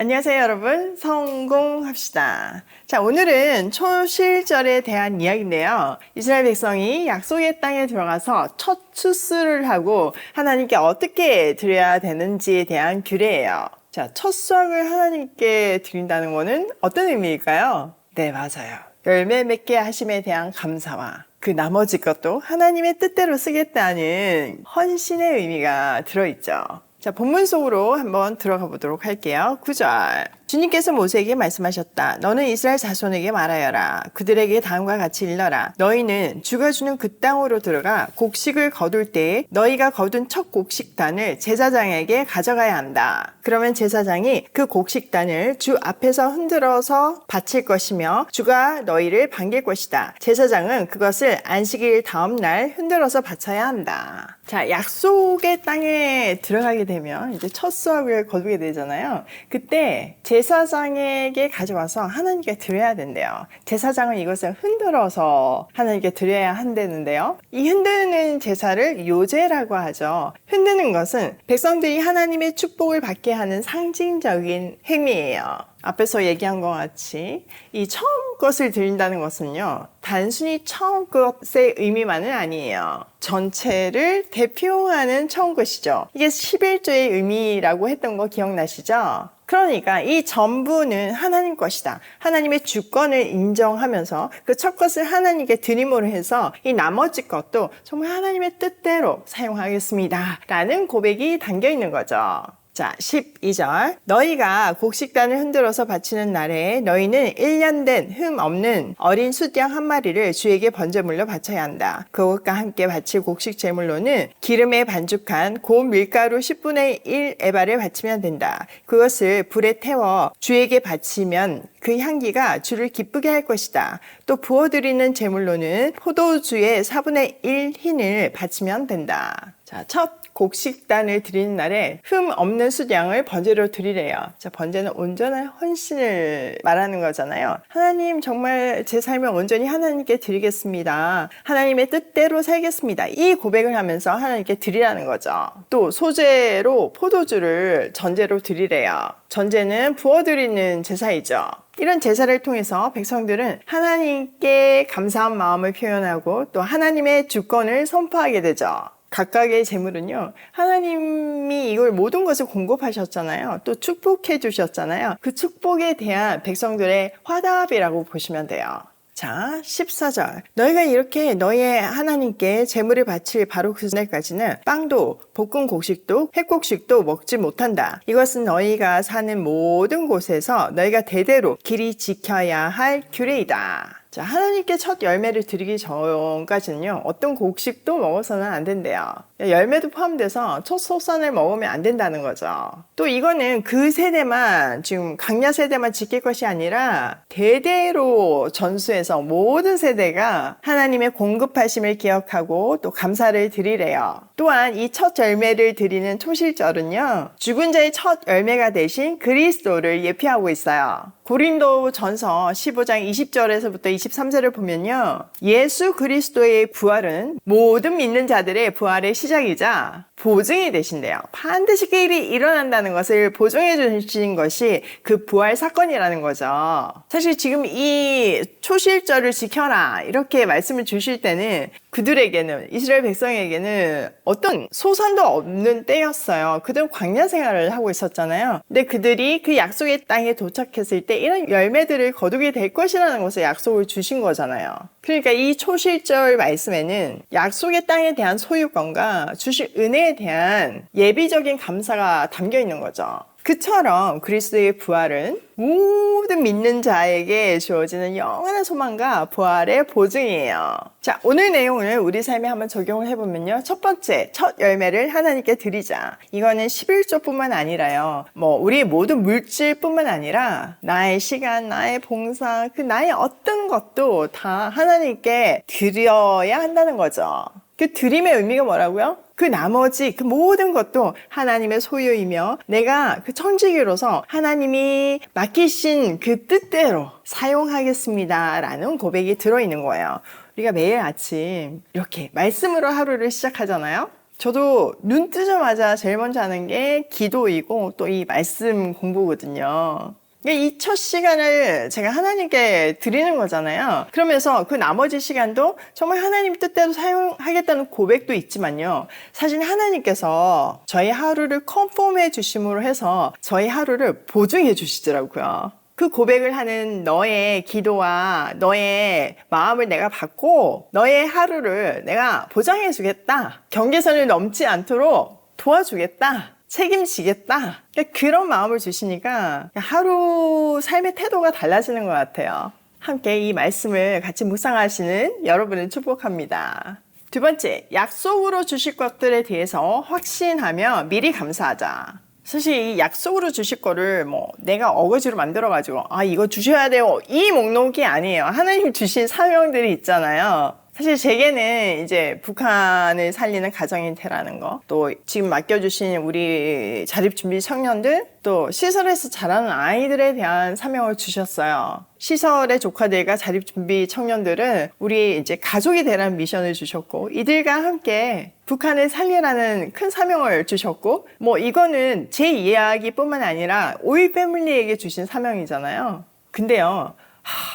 안녕하세요, 여러분. 성공합시다. 자, 오늘은 초실절에 대한 이야기인데요. 이스라엘 백성이 약속의 땅에 들어가서 첫 추수를 하고 하나님께 어떻게 드려야 되는지에 대한 규례예요. 자, 첫 수확을 하나님께 드린다는 것은 어떤 의미일까요? 네, 맞아요. 열매 맺게 하심에 대한 감사와 그 나머지 것도 하나님의 뜻대로 쓰겠다는 헌신의 의미가 들어있죠. 자, 본문 속으로 한번 들어가 보도록 할게요. 9절. 주님께서 모세에게 말씀하셨다. 너는 이스라엘 자손에게 말하여라. 그들에게 다음과 같이 일러라. 너희는 주가 주는 그 땅으로 들어가 곡식을 거둘 때에 너희가 거둔 첫 곡식단을 제사장에게 가져가야 한다. 그러면 제사장이 그 곡식단을 주 앞에서 흔들어서 바칠 것이며 주가 너희를 반길 것이다. 제사장은 그것을 안식일 다음 날 흔들어서 바쳐야 한다. 자, 약속의 땅에 들어가게 되면 이제 첫 수확을 거두게 되잖아요. 그때 제사장에게 가져와서 하나님께 드려야 된대요. 제사장은 이것을 흔들어서 하나님께 드려야 한다는데요. 이 흔드는 제사를 요제라고 하죠. 흔드는 것은 백성들이 하나님의 축복을 받게 하는 상징적인 행위예요. 앞에서 얘기한 것 같이 이 처음 것을 드린다는 것은요, 단순히 처음 것의 의미만은 아니에요. 전체를 대표하는 처음 것이죠. 이게 11조의 의미라고 했던 거 기억나시죠? 그러니까 이 전부는 하나님 것이다. 하나님의 주권을 인정하면서 그 첫 것을 하나님께 드림으로 해서 이 나머지 것도 정말 하나님의 뜻대로 사용하겠습니다. 라는 고백이 담겨 있는 거죠. 자, 12절. 너희가 곡식단을 흔들어서 바치는 날에 너희는 1년 된 흠 없는 어린 숫양 한 마리를 주에게 번제물로 바쳐야 한다. 그것과 함께 바칠 곡식 제물로는 기름에 반죽한 고운 밀가루 10분의 1 에바를 바치면 된다. 그것을 불에 태워 주에게 바치면 그 향기가 주를 기쁘게 할 것이다. 또 부어드리는 제물로는 포도주의 4분의 1 흰을 바치면 된다. 자, 첫 곡식단을 드리는 날에 흠 없는 숫양을 번제로 드리래요. 자, 번제는 온전한 헌신을 말하는 거잖아요. 하나님, 정말 제 삶을 온전히 하나님께 드리겠습니다. 하나님의 뜻대로 살겠습니다. 이 고백을 하면서 하나님께 드리라는 거죠. 또 소제로 포도주를 전제로 드리래요. 전제는 부어드리는 제사이죠. 이런 제사를 통해서 백성들은 하나님께 감사한 마음을 표현하고 또 하나님의 주권을 선포하게 되죠. 각각의 재물은요, 하나님이 이걸 모든 것을 공급하셨잖아요. 또 축복해 주셨잖아요. 그 축복에 대한 백성들의 화답이라고 보시면 돼요. 자, 14절. 너희가 이렇게 너희의 하나님께 제물을 바칠 바로 그 날까지는 빵도 볶은 곡식도 햇곡식도 먹지 못한다. 이것은 너희가 사는 모든 곳에서 너희가 대대로 길이 지켜야 할 규례이다. 자, 하나님께 첫 열매를 드리기 전까지는요, 어떤 곡식도 먹어서는 안 된대요. 열매도 포함돼서 첫 소산을 먹으면 안 된다는 거죠. 또 이거는 그 세대만, 지금 강야 세대만 지킬 것이 아니라 대대로 전수해서 모든 세대가 하나님의 공급하심을 기억하고 또 감사를 드리래요. 또한 이 첫 열매를 드리는 초실절은요, 죽은 자의 첫 열매가 되신 그리스도를 예표하고 있어요. 고린도 전서 15장 20절에서부터 23절을 보면요, 예수 그리스도의 부활은 모든 믿는 자들의 부활의 시작이자 보증이 되신대요. 반드시 그 일이 일어난다는 것을 보증해 주신 것이 그 부활 사건이라는 거죠. 사실 지금 이 초실절을 지켜라 이렇게 말씀을 주실 때는 그들에게는, 이스라엘 백성에게는 어떤 소산도 없는 때였어요. 그들은 광야 생활을 하고 있었잖아요. 근데 그들이 그 약속의 땅에 도착했을 때 이런 열매들을 거두게 될 것이라는 것을 약속을 주신 거잖아요. 그러니까 이 초실절 말씀에는 약속의 땅에 대한 소유권과 주실 은혜에 대한 예비적인 감사가 담겨 있는 거죠. 그처럼 그리스도의 부활은 모든 믿는 자에게 주어지는 영원한 소망과 부활의 보증이에요. 자, 오늘 내용을 우리 삶에 한번 적용을 해보면요. 첫 번째, 첫 열매를 하나님께 드리자. 이거는 11조뿐만 아니라요. 우리 모든 물질뿐만 아니라 나의 시간, 나의 봉사, 그 나의 어떤 것도 다 하나님께 드려야 한다는 거죠. 그 드림의 의미가 뭐라고요? 그 나머지 그 모든 것도 하나님의 소유이며 내가 그 청지기로서 하나님이 맡기신 그 뜻대로 사용하겠습니다 라는 고백이 들어있는 거예요. 우리가 매일 아침 이렇게 말씀으로 하루를 시작하잖아요. 저도 눈 뜨자마자 제일 먼저 하는 게 기도이고 또 이 말씀 공부거든요. 이 첫 시간을 제가 하나님께 드리는 거잖아요. 그러면서 그 나머지 시간도 정말 하나님 뜻대로 사용하겠다는 고백도 있지만요. 사실 하나님께서 저희 하루를 컨펌해 주심으로 해서 저희 하루를 보증해 주시더라고요. 그 고백을 하는 너의 기도와 너의 마음을 내가 받고 너의 하루를 내가 보장해 주겠다. 경계선을 넘지 않도록 도와주겠다. 책임지겠다. 그런 마음을 주시니까 하루 삶의 태도가 달라지는 것 같아요. 함께 이 말씀을 같이 묵상하시는 여러분을 축복합니다. 두 번째, 약속으로 주실 것들에 대해서 확신하며 미리 감사하자. 사실 이 약속으로 주실 거를 내가 어거지로 만들어가지고 이거 주셔야 돼요. 이 목록이 아니에요. 하나님 주신 사명들이 있잖아요. 사실 제게는 이제 북한을 살리는 가정이 되라는 거, 또 지금 맡겨주신 우리 자립준비 청년들, 또 시설에서 자라는 아이들에 대한 사명을 주셨어요. 시설의 조카들과 자립준비 청년들은 우리 이제 가족이 되라는 미션을 주셨고, 이들과 함께 북한을 살리라는 큰 사명을 주셨고, 이거는 제 이야기뿐만 아니라 오일 패밀리에게 주신 사명이잖아요. 근데요,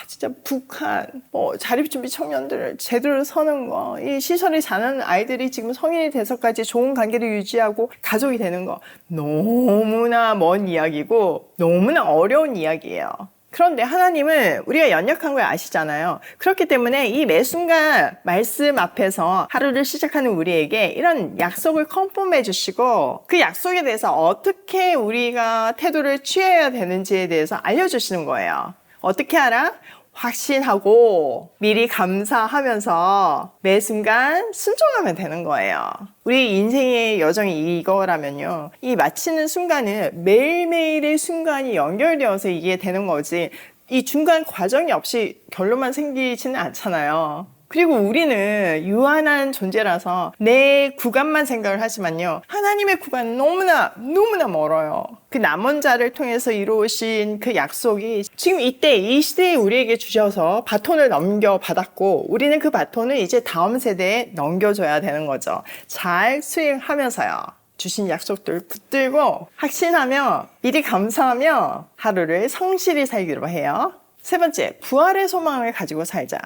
진짜 북한, 자립준비 청년들을 제대로 서는 거, 이 시설에 자라는 아이들이 지금 성인이 돼서까지 좋은 관계를 유지하고 가족이 되는 거, 너무나 먼 이야기고, 너무나 어려운 이야기예요. 그런데 하나님은 우리가 연약한 걸 아시잖아요. 그렇기 때문에 이 매 순간 말씀 앞에서 하루를 시작하는 우리에게 이런 약속을 컨펌해 주시고, 그 약속에 대해서 어떻게 우리가 태도를 취해야 되는지에 대해서 알려주시는 거예요. 어떻게 알아? 확신하고 미리 감사하면서 매 순간 순종하면 되는 거예요. 우리 인생의 여정이 이거라면요. 이 마치는 순간은 매일매일의 순간이 연결되어서 이게 되는 거지, 이 중간 과정이 없이 결론만 생기지는 않잖아요. 그리고 우리는 유한한 존재라서 내 구간만 생각을 하지만요, 하나님의 구간은 너무나 멀어요. 그 남은 자를 통해서 이루어진 그 약속이 지금 이때 이 시대에 우리에게 주셔서 바톤을 넘겨받았고, 우리는 그 바톤을 이제 다음 세대에 넘겨줘야 되는 거죠. 잘 수행하면서요, 주신 약속들 붙들고 확신하며 미리 감사하며 하루를 성실히 살기로 해요. 세 번째, 부활의 소망을 가지고 살자.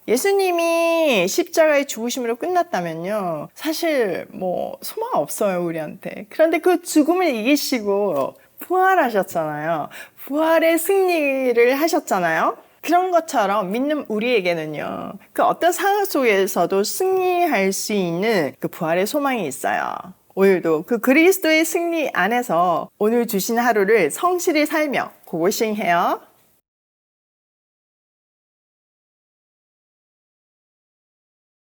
예수님이 십자가의 죽으심으로 끝났다면요, 사실 소망 없어요, 우리한테. 그런데 그 죽음을 이기시고 부활하셨잖아요. 부활의 승리를 하셨잖아요. 그런 것처럼 믿는 우리에게는요, 그 어떤 상황 속에서도 승리할 수 있는 그 부활의 소망이 있어요. 오늘도 그 그리스도의 승리 안에서 오늘 주신 하루를 성실히 살며 고고싱해요.